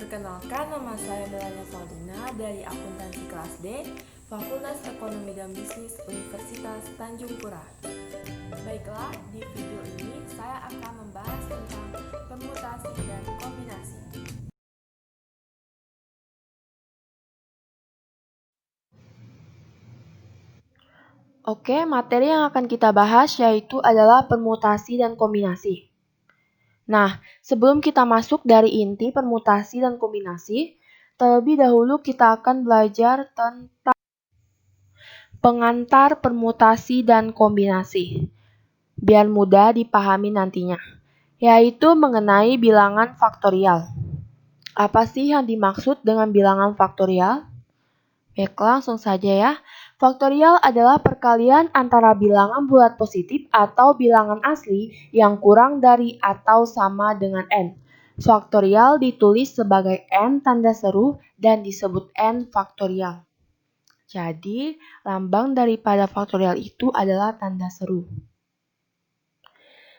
Perkenalkan, nama saya Melania Saldina dari Akuntansi Kelas D, Fakultas Ekonomi dan Bisnis Universitas Tanjung Pura. Baiklah, di video ini saya akan membahas tentang permutasi dan kombinasi. Oke, materi yang akan kita bahas yaitu adalah permutasi dan kombinasi. Nah, sebelum kita masuk dari inti permutasi dan kombinasi, terlebih dahulu kita akan belajar tentang pengantar permutasi dan kombinasi, biar mudah dipahami nantinya, yaitu mengenai bilangan faktorial. Apa sih yang dimaksud dengan bilangan faktorial? Baik, langsung saja ya. Faktorial adalah perkalian antara bilangan bulat positif atau bilangan asli yang kurang dari atau sama dengan n. Faktorial ditulis sebagai n tanda seru dan disebut n faktorial. Jadi, lambang daripada faktorial itu adalah tanda seru.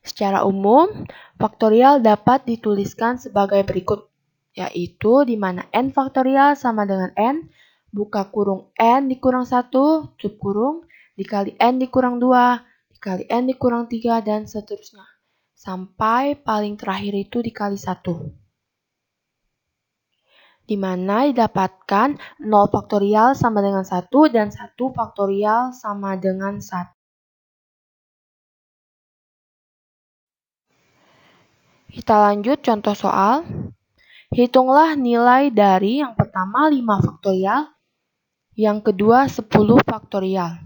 Secara umum, faktorial dapat dituliskan sebagai berikut, yaitu di mana n faktorial sama dengan n buka kurung n dikurang 1, tutup kurung, dikali n dikurang 2, dikali n dikurang 3, dan seterusnya. Sampai paling terakhir itu dikali 1. Di mana didapatkan 0 faktorial sama dengan 1 dan 1 faktorial sama dengan 1. Kita lanjut contoh soal. Hitunglah nilai dari yang pertama 5 faktorial, yang kedua 10 faktorial.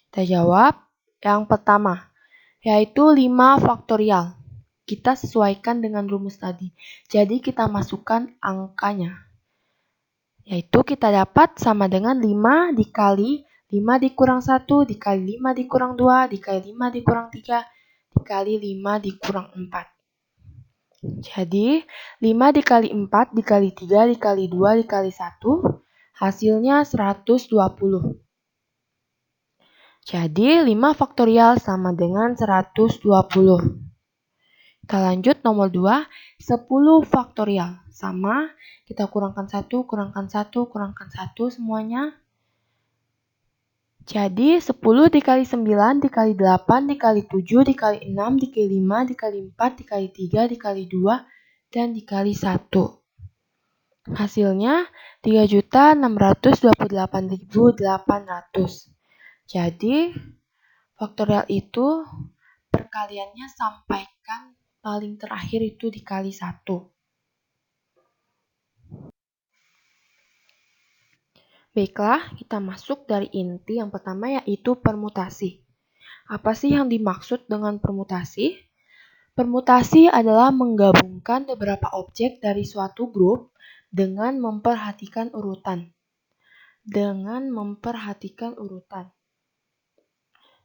Kita jawab yang pertama, yaitu 5 faktorial. Kita sesuaikan dengan rumus tadi. Jadi kita masukkan angkanya. Yaitu kita dapat sama dengan 5 dikali 5 dikurang 1, dikali 5 dikurang 2, dikali 5 dikurang 3, dikali 5 dikurang 4. Jadi 5 dikali 4 dikali 3 dikali 2 dikali 1, hasilnya 120. Jadi 5 faktorial sama dengan 120. Kita lanjut nomor 2, 10 faktorial. Sama, kita kurangkan 1, kurangkan 1, kurangkan 1 semuanya. Jadi 10 dikali 9 dikali 8 dikali 7 dikali 6 dikali 5 dikali 4 dikali 3 dikali 2 dan dikali 1. Hasilnya 3.628.800. Jadi faktorial itu perkaliannya sampaikan paling terakhir itu dikali 1. Baiklah, kita masuk dari inti yang pertama yaitu permutasi. Apa sih yang dimaksud dengan permutasi? Permutasi adalah menggabungkan beberapa objek dari suatu grup dengan memperhatikan urutan.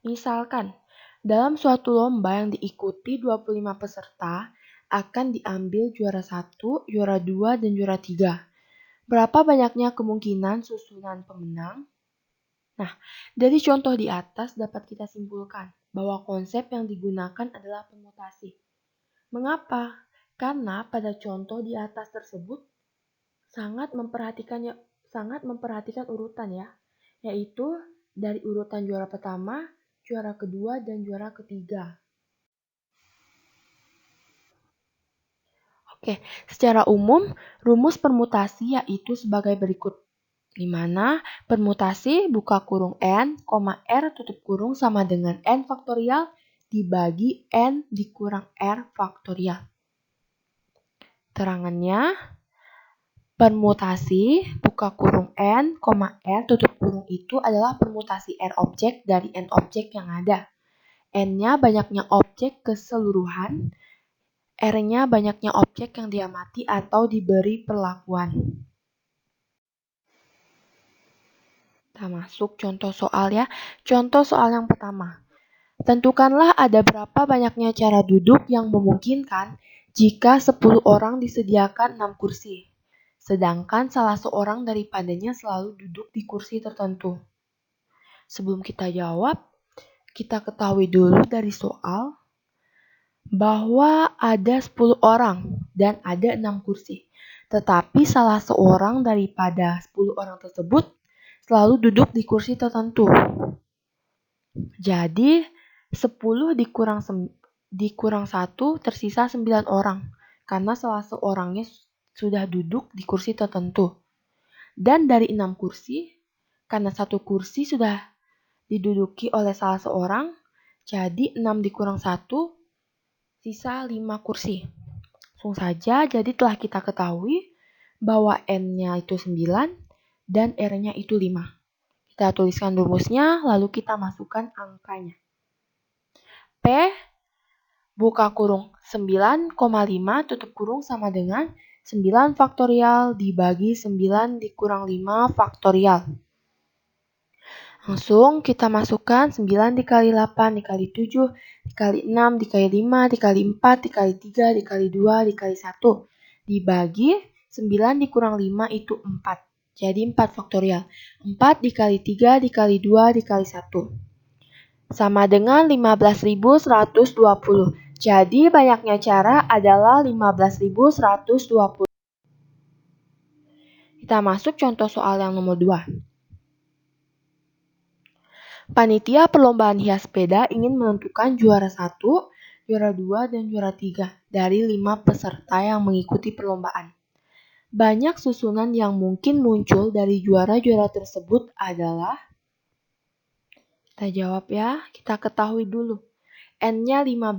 Misalkan, dalam suatu lomba yang diikuti 25 peserta, akan diambil juara 1, juara 2, dan juara 3. Berapa banyaknya kemungkinan susunan pemenang? Nah, dari contoh di atas dapat kita simpulkan bahwa konsep yang digunakan adalah permutasi. Mengapa? Karena pada contoh di atas tersebut sangat memperhatikan urutan ya, yaitu dari urutan juara pertama, juara kedua, dan juara ketiga. Oke, secara umum rumus permutasi yaitu sebagai berikut, di mana permutasi buka kurung n, r tutup kurung sama dengan n faktorial dibagi n dikurang r faktorial. Terangannya, permutasi buka kurung n, r tutup kurung itu adalah permutasi r objek dari n objek yang ada. N-nya banyaknya objek keseluruhan, R-nya banyaknya objek yang diamati atau diberi perlakuan. Kita masuk contoh soal ya. Contoh soal yang pertama. Tentukanlah ada berapa banyaknya cara duduk yang memungkinkan jika 10 orang disediakan 6 kursi. Sedangkan salah seorang daripadanya selalu duduk di kursi tertentu. Sebelum kita jawab, kita ketahui dulu dari soal bahwa ada 10 orang dan ada 6 kursi. tetapi salah seorang daripada 10 orang tersebut selalu duduk di kursi tertentu. Jadi 10 dikurang 1 tersisa 9 orang, karena salah seorangnya sudah duduk di kursi tertentu. Dan dari 6 kursi, karena 1 kursi sudah diduduki oleh salah seorang, jadi 6 dikurang 1, sisa 5 kursi. Langsung saja, jadi telah kita ketahui bahwa N-nya itu 9 dan R-nya itu 5. Kita tuliskan rumusnya, lalu kita masukkan angkanya. P buka kurung 9,5 tutup kurung sama dengan 9 faktorial dibagi 9 dikurang 5 faktorial. Langsung kita masukkan 9 dikali 8 dikali 7 dikali 6 dikali 5 dikali 4 dikali 3 dikali 2 dikali 1 dibagi 9 dikurang 5 itu 4. Jadi 4 faktorial. 4 dikali 3 dikali 2 dikali 1 sama dengan 15.120. Jadi banyaknya cara adalah 15.120. Kita masuk contoh soal yang nomor 2. Panitia perlombaan hias sepeda ingin menentukan juara 1, juara 2, dan juara 3 dari 5 peserta yang mengikuti perlombaan. Banyak susunan yang mungkin muncul dari juara-juara tersebut adalah, kita jawab ya, kita ketahui dulu. N-nya 15,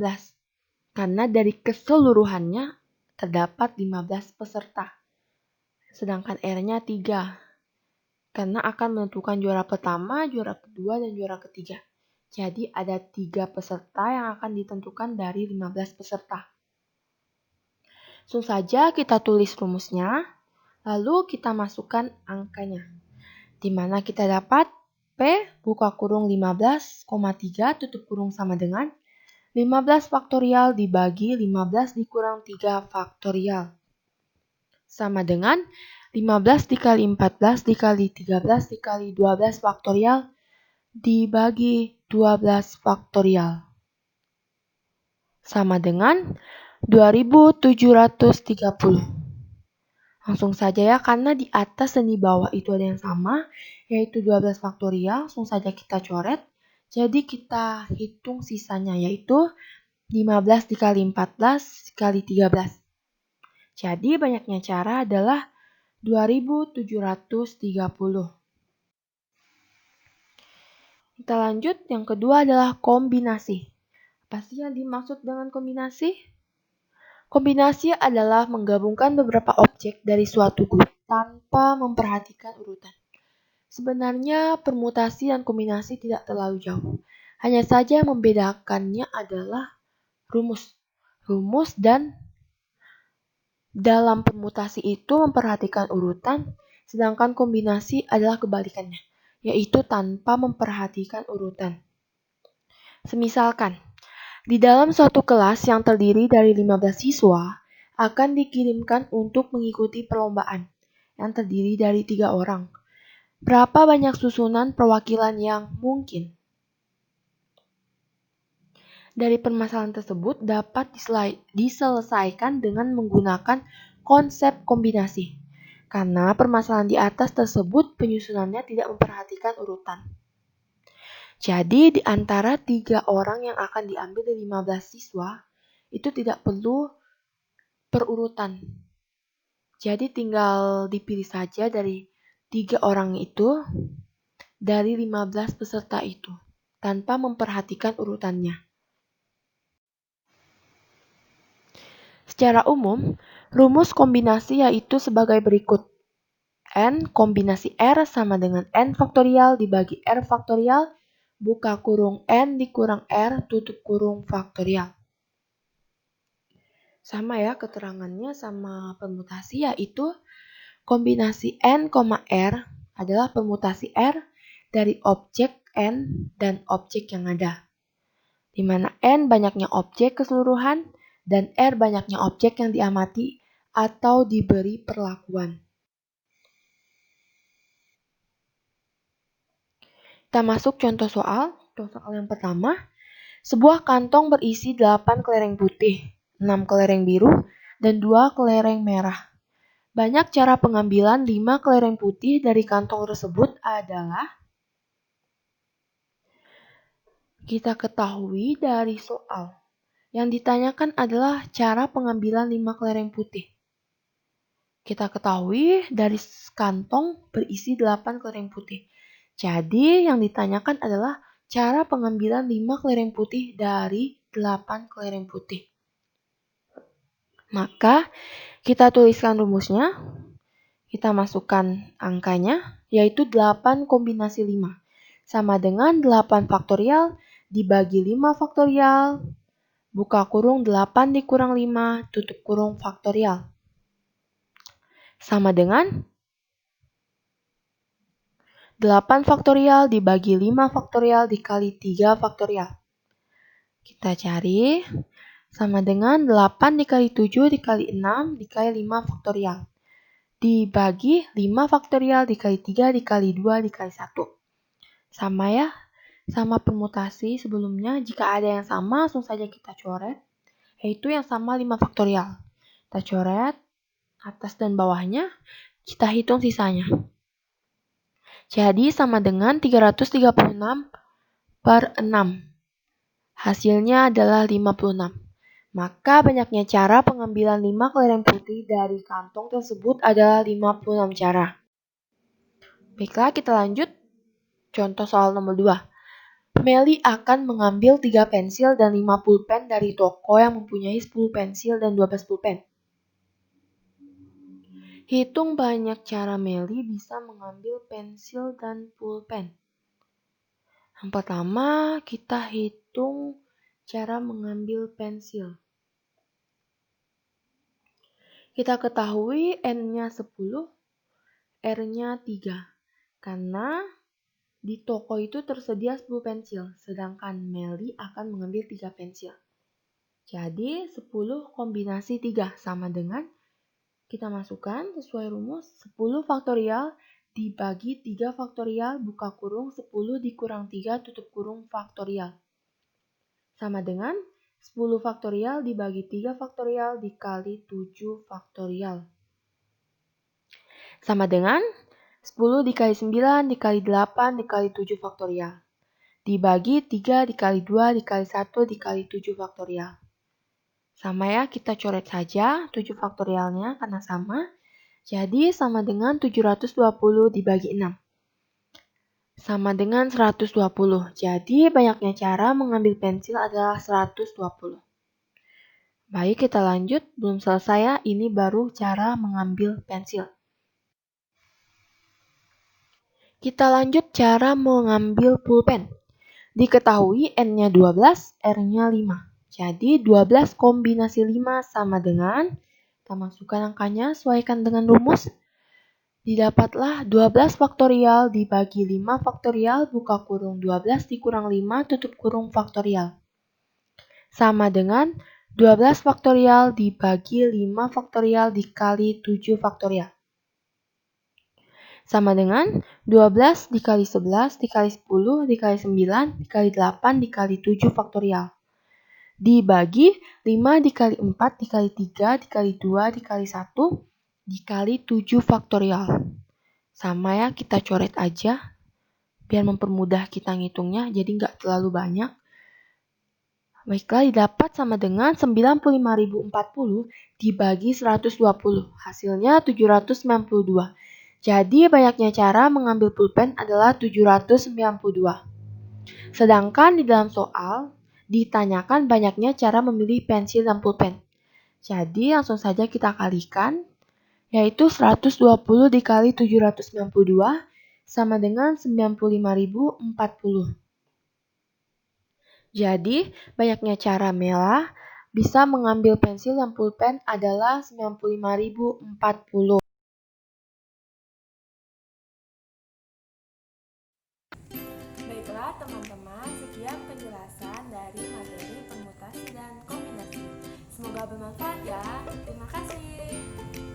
karena dari keseluruhannya terdapat 15 peserta. Sedangkan R-nya 3, karena akan menentukan juara pertama, juara kedua, dan juara ketiga. Jadi ada 3 peserta yang akan ditentukan dari 15 peserta. Langsung saja kita tulis rumusnya, lalu kita masukkan angkanya. Di mana kita dapat P buka kurung 15,3 tutup kurung sama dengan 15 faktorial dibagi 15 dikurang 3 faktorial. Sama dengan 15 dikali 14 dikali 13 dikali 12 faktorial dibagi 12 faktorial. Sama dengan 2730. Langsung saja ya, karena di atas dan di bawah itu ada yang sama, yaitu 12 faktorial. Langsung saja kita coret. Jadi kita hitung sisanya, yaitu 15 dikali 14 dikali 13. Jadi banyaknya cara adalah 2730. Kita lanjut, yang kedua adalah kombinasi. Apa sih yang dimaksud dengan kombinasi? Kombinasi adalah menggabungkan beberapa objek dari suatu grup tanpa memperhatikan urutan. Sebenarnya permutasi dan kombinasi tidak terlalu jauh. Hanya saja yang membedakannya adalah rumus. Rumus dan dalam permutasi itu memperhatikan urutan, sedangkan kombinasi adalah kebalikannya, yaitu tanpa memperhatikan urutan. Semisalkan, di dalam suatu kelas yang terdiri dari 15 siswa akan dikirimkan untuk mengikuti perlombaan yang terdiri dari 3 orang. Berapa banyak susunan perwakilan yang mungkin? Dari permasalahan tersebut dapat diselesaikan dengan menggunakan konsep kombinasi. Karena permasalahan di atas tersebut penyusunannya tidak memperhatikan urutan. Jadi di antara 3 orang yang akan diambil dari 15 siswa, itu tidak perlu perurutan. Jadi tinggal dipilih saja dari 3 orang itu, dari 15 peserta itu, tanpa memperhatikan urutannya. Secara umum, rumus kombinasi yaitu sebagai berikut. N kombinasi R sama dengan N faktorial dibagi R faktorial, buka kurung N dikurang R tutup kurung faktorial. Sama ya keterangannya sama permutasi, yaitu kombinasi N, R adalah permutasi R dari objek N dan objek yang ada. Di mana N banyaknya objek keseluruhan dan R banyaknya objek yang diamati atau diberi perlakuan. Kita masuk contoh soal. Contoh soal yang pertama, sebuah kantong berisi 8 kelereng putih, 6 kelereng biru, dan 2 kelereng merah. Banyak cara pengambilan 5 kelereng putih dari kantong tersebut adalah kita ketahui dari soal. Yang ditanyakan adalah cara pengambilan 5 kelereng putih. Kita ketahui dari kantong berisi 8 kelereng putih. Jadi yang ditanyakan adalah cara pengambilan 5 kelereng putih dari 8 kelereng putih. Maka kita tuliskan rumusnya. Kita masukkan angkanya, yaitu 8 kombinasi 5. Sama dengan 8 faktorial dibagi 5 faktorial, buka kurung 8 dikurang 5, tutup kurung faktorial. Sama dengan 8 faktorial dibagi 5 faktorial dikali 3 faktorial. Kita cari, sama dengan 8 dikali 7 dikali 6 dikali 5 faktorial. Dibagi 5 faktorial dikali 3 dikali 2 dikali 1. Sama ya, sama permutasi sebelumnya. Jika ada yang sama, langsung saja kita coret. Yaitu yang sama 5 faktorial. Kita coret atas dan bawahnya, kita hitung sisanya. Jadi sama dengan 336 per 6. Hasilnya adalah 56. Maka banyaknya cara pengambilan 5 kelereng putih dari kantong tersebut adalah 56 cara. Baiklah, kita lanjut. Contoh soal nomor 2. Meli akan mengambil 3 pensil dan 5 pulpen dari toko yang mempunyai 10 pensil dan 12 pulpen. Hitung banyak cara Meli bisa mengambil pensil dan pulpen. Yang pertama, kita hitung cara mengambil pensil. Kita ketahui N-nya 10, R-nya 3. Karena di toko itu tersedia 10 pensil, sedangkan Meli akan mengambil 3 pensil. Jadi 10 kombinasi 3 sama dengan, kita masukkan sesuai rumus, 10 faktorial dibagi 3 faktorial, buka kurung 10 dikurang 3, tutup kurung faktorial. Sama dengan 10 faktorial dibagi 3 faktorial dikali 7 faktorial. Sama dengan 10 dikali 9 dikali 8 dikali 7 faktorial. Dibagi 3 dikali 2 dikali 1 dikali 7 faktorial. Sama ya, kita coret saja 7 faktorialnya karena sama. Jadi sama dengan 720 dibagi 6. Sama dengan 120. Jadi banyaknya cara mengambil pensil adalah 120. Baik, kita lanjut. Belum selesai ya, ini baru cara mengambil pensil. Kita lanjut cara mengambil pulpen. Diketahui N-nya 12, R-nya 5. Jadi 12 kombinasi 5 sama dengan, kita masukkan angkanya, sesuaikan dengan rumus. Didapatlah 12 faktorial dibagi 5 faktorial, buka kurung 12 dikurang 5, tutup kurung faktorial. Sama dengan 12 faktorial dibagi 5 faktorial dikali 7 faktorial. Sama dengan 12 dikali 11 dikali 10 dikali 9 dikali 8 dikali 7 faktorial. Dibagi 5 dikali 4 dikali 3 dikali 2 dikali 1 dikali 7 faktorial. Sama ya, kita coret aja biar mempermudah kita ngitungnya, jadi nggak terlalu banyak. Baiklah, didapat sama dengan 95.040 dibagi 120. Hasilnya 792. Jadi banyaknya cara mengambil pulpen adalah 792. Sedangkan di dalam soal ditanyakan banyaknya cara memilih pensil dan pulpen. Jadi langsung saja kita kalikan, yaitu 120 dikali 792 sama dengan 95.040. Jadi banyaknya cara Mela bisa mengambil pensil dan pulpen adalah 95.040. Baiklah teman-teman, sekian penjelasan dari materi permutasi dan kombinasi. Semoga bermanfaat ya. Terima kasih.